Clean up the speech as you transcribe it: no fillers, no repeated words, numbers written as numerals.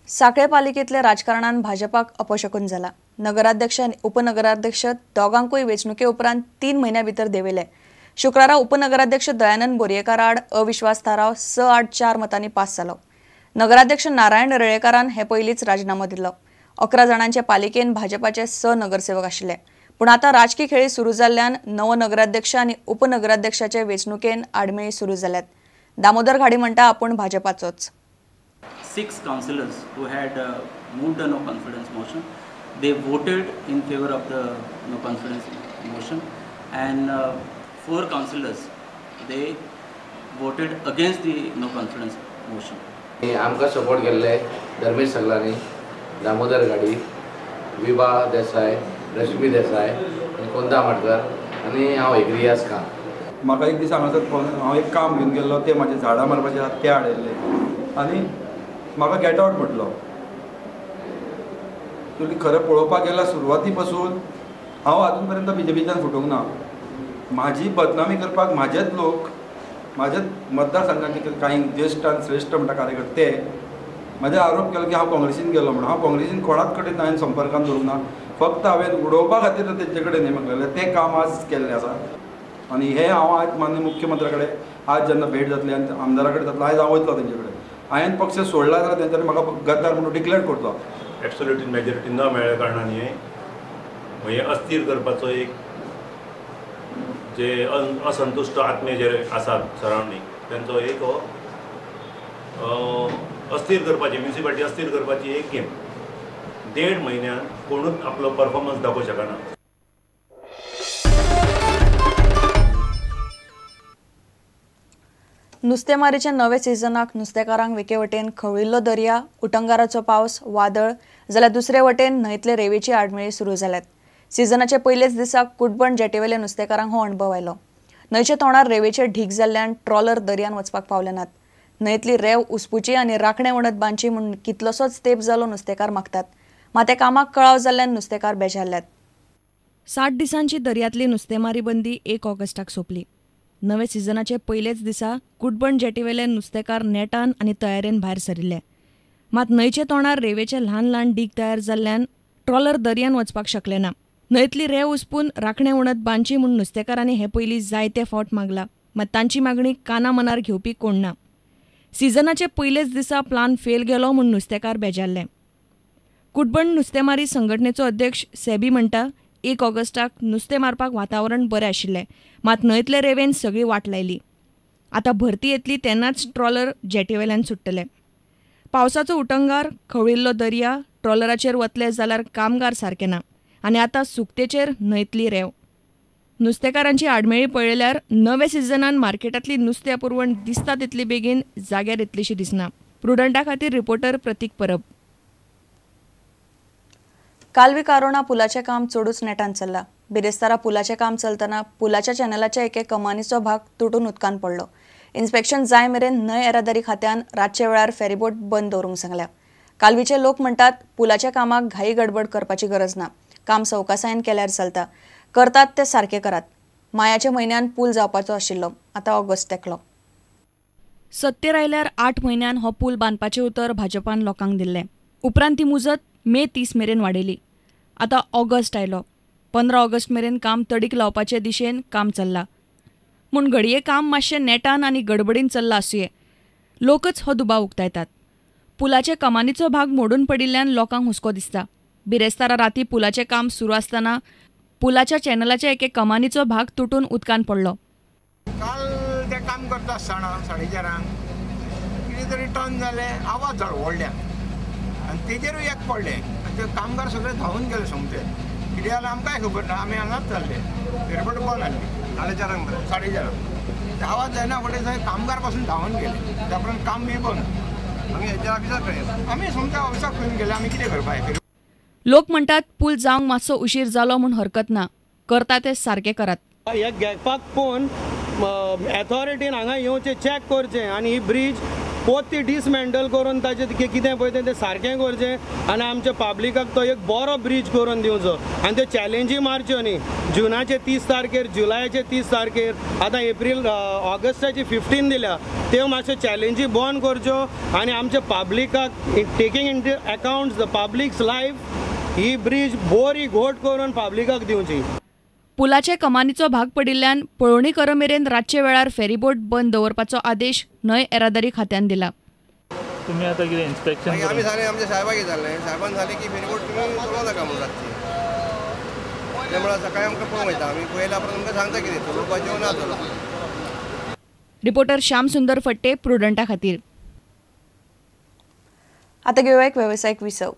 सांखळे पालिकेतल्या राजकारणान भाजपाक अपशकून जाला। नगराध्यक्ष आनी उपनगराध्यक्ष दोगांकूय वेंचणुके उपरांत 3 म्हयन्या भितर देंवयले। शुक्रारा उपनगराध्यक्ष दयानंद बोरयेकार आड अविश्वास थाराव 6-8-4 मतांनी पास जालो। नगराध्यक्ष नारायण रेळेकारान हे पयलींच राजीनामो दिलो। 11 जाणांचे पालिकेन भाजपाचे 6 नगरसेवक आशिल्ले, पूण आता राजकीय खेळी सुरू जाल्ल्यान नवो नगराध्यक्ष आनी उपनगराध्यक्षाचे वेंचणुकेन आडमेळी सुरू जाल्यात। दामोदर घाडी म्हणटा आपूण भाजपाचोच। 6 councillors who had moved a no confidence motion, they voted in favor of the no confidence motion, and 4 councillors they voted against the no confidence motion. आमकां सपोर्ट केल्ले धर्मेश सगलानी, दामोदर घाडी, विभा देसाय, रश्मी देसाय, कोंदा मडकर आनी हांव एग्रियास खान। म्हाका एक दीस हांव एक काम घेवन गेल्लो, ते म्हाजे झाडां मारपाचे आसात ते हाडले आनी म्हाका गेट आवट म्हटलो। तुमी खरें पळोवपाक गेल्यार सुरवाती पासून हांव आजून पर्यंत बीजेपीच्यान फुटूंक ना। म्हाजी बदनामी करपाक म्हाजेच लोक, म्हाजेच मतदारसंघाचे कांय ज्येश्ठ आनी श्रेश्ठ म्हणटा कार्यकर्ते म्हाजे आरोप केलो की हांव काँग्रेसीन गेलो म्हणून। हांव काँग्रेसीन कोणाच कडेन हांवें संपर्कान दवरूंक ना, फक्त हांवें उडोवपा खातीर तेंचे कडेन नेमकलेलें तें काम आज केल्लें आसा। आनी हें हांव आज माननीय मुख्यमंत्र्या कडेन आज जेन्ना भेट जातली आनी आमदारा कडेन जातलो, आयज हांव वयतलो तेंचे कडेन। हांवें पक्ष सोडला जाल्यार तेंच्यांनी म्हाका गद्दार म्हणून डिक्लेअर करचो। एब्सोल्यूट मेजॉरिटी न मेळ्ळ्या कारणान हे अस्थिर करपाचो एक जे असंतुष्ट आत्मे जे आसात सरावंडींग तेंचो एक अस्थिर करपाची, म्युनिसिपालिटी अस्थिर करपाची एक गेम। 1.5 म्हयन्यान कोणूच आपलो परफॉर्मन्स दाखोवंक शकना। नुस्तेमारीच्या नवे सिजनाक नुस्तेकारांक एके वटेन खवळिल्लो दर्या, उटंगाराचो पावस, वादळ जाल्यार दुसरे वटेन न्हंयतले रेवेची आडमेळी सुरू जाल्यात। सिजनाचे पयलेच दिसाक कुटबण जेटीवेले नुस्तेकारांक हो अणभव आयलो। न्हंयचे तोंडार रेवेचे ढीग जाल्ल्यान ट्रॉलर दर्यान वचपाक पावले नात। न्हंयतली रेव उसपुची आनी राखणे वणत बांदची म्हूण कितलोसोच तेंप जालो नुस्तेकार मागतात, मात ते कामाक कळाव जाल्ल्यान नुस्तेकार बेजारल्यात। 60 दिसांची दर्यांतली नुस्तेमारी बंदी 1 ऑगस्टाक सोंपली। नवे सिजनाचे पयलेच दिसा कुटबण जेटीवेले नुस्तेकार नेटान आनी तयारेन भायर सरिल्ले, मात न्हंयचे तोंडार रेवेचे ल्हान ल्हान डीग तयार जाल्ल्यान ट्रॉलर दर्यान वचपाक शकले ना। न्हंयतली रेव उसपून राखणे उणत बांदची म्हूण नुस्तेकारांनी हे पयलीं जायते फावट मागला, मात तांची मागणी काना मनार घेवपी कोण ना। सिजनाचे पयलेच दिसा प्लान फेल गेलो म्हूण नुस्तेकार बेजारले। कुटबण नुस्तेमारी संघटनेचो अध्यक्ष सेबी म्हणटा 1 ऑगस्टाक नुस्तें मारपाक वातावरण बरें आशिल्लें, मात न्हंयतले रेवेन सगळी वाट लायली। आतां भरती येतली तेन्नाच ट्रॉलर जेटीवेल्यान सुट्टले। पावसाचो उटंगार, खवळिल्लो दर्या, ट्रॉलराचेर वतले जाल्यार कामगार सारके ना, आनी आतां सुकतेचेर न्हंयतली रेव। नुस्तेकारांची आडमेळी पळयल्यार नवे सिजनान मार्केटांतली नुस्त्या पुरवण दिसता तितली बेगीन जाग्यार येतलीशी दिसना। प्रुडंटा खातीर रिपोर्टर प्रतीक परब। कालवी कारोणा पुलाचें काम चडूच नेटान चल्लां। बिरेस्तारा पुलाचें काम चलतना पुलाच्या चॅनलाच्या एके कमानीचो भाग तुटून उदकान पडलो। इन्स्पेक्शन जाय मेरेन न्हंय येरादारी खात्यान रातचे वेळार फेरीबोट बंद दवरूंक सांगल्या। कालवीचे लोक म्हणटात पुलाच्या कामाक घाई गडबड करपाची गरज ना, काम सवकासायेन केल्यार चलता, करतात ते सारके करात। मायाच्या म्हयन्यान पूल जावपाचो आशिल्लो, आतां ऑगस्ट तेकलो। सत्तेर आयल्यार 8 म्हयन्यान हो पूल बांदपाचें उतर भाजपान लोकांक दिल्लें। उपरांत ती मुजत मे 30 मेरेन वाडयली। आतां ऑगस्ट आयलो, 15 ऑगस्ट मेरेन काम तडीक लावपाचे दिशेन काम चल्लां। म्हूण घडये काम मातशें नेटान आनी गडबडीन चल्लां आसुये, लोकच हो दुबाव उक्तायतात। पुलाचे कमानीचो भाग मोडून पडिल्ल्यान लोकांक हुस्को दिसता। बिरेस्तारा राती पुलाचें काम सुरू आसतना पुलाच्या चॅनलाच्या एके कमानीचो भाग तुटून उदकान पडलो। काल ते काम करता आसतना 4:30 कितें तरी टर्न जालें, आवाज जालो व्हडल्यान आनी तेजेरूय एक पडलें आनी ते कामगार सगळे धांवून गेले सोमते। कितें जालें आमकांय खबर ना, आमी हांगाच जाल्ले, फेरबोट बंद आसली 4:30 आवाज जायना फुडें थंय कामगार पासून धांवून गेले, त्या पर्यंत काम बी बंद। आमी हेच्या ऑफिसाक खंय, आमी सोमत्या ऑफिसाक खंय गेले, आमी कितें करपाक। लोक म्हणटात पूल जावंक मातसो उशीर जालो म्हूण हरकत ना, करता ते सारके करात। हे घेवपाक पळोवन अथॉरिटीन हांगा येवचें, चॅक करचें आनी ही ब्रीज पोत ती डिसमेंटल करून ताचे कितें पळय तें सारकें करचें आनी आमच्या पब्लिकाक तो एक बरो ब्रिज करून दिवचो आनी त्यो चॅलेंजी मारच्यो न्ही. जुनाचे 30 तारखेर, जुलायाचे 30 तारखेर, आतां एप्रील ऑगस्टाची 15 दिल्या, त्यो मातश्यो चॅलेंजी बंद करच्यो आनी आमच्या पब्लिकाक taking in account the public's life ही ब्रिज बरी घोट करून पब्लिकाक दिवची. पुलाचे कमानीचो भाग पडिल्ल्यान पळोवणी करमेरेन रातचे वेळार फेरीबोट बंद दवरपाचो आदेश न्हंय येरादारी खात्यान दिला. तुम्ही आता कितें इन्स्पेक्शन आमी सांगलें आमच्या साहेबाक जालें, साहेबान सांगलें की फेरीबोट तुमी चलोवं नाका म्हणून रातची. ते म्हणून सकाळी आमकां पळोवंक वयता, आमी पळयला परत आमकां सांगता कितें चलोवपाचें ना चलोवपाचें. रिपोर्टर श्याम सुंदर फट्टे, प्रुडंटा खातीर. आता घेऊया एक व्यावसायिक विसव.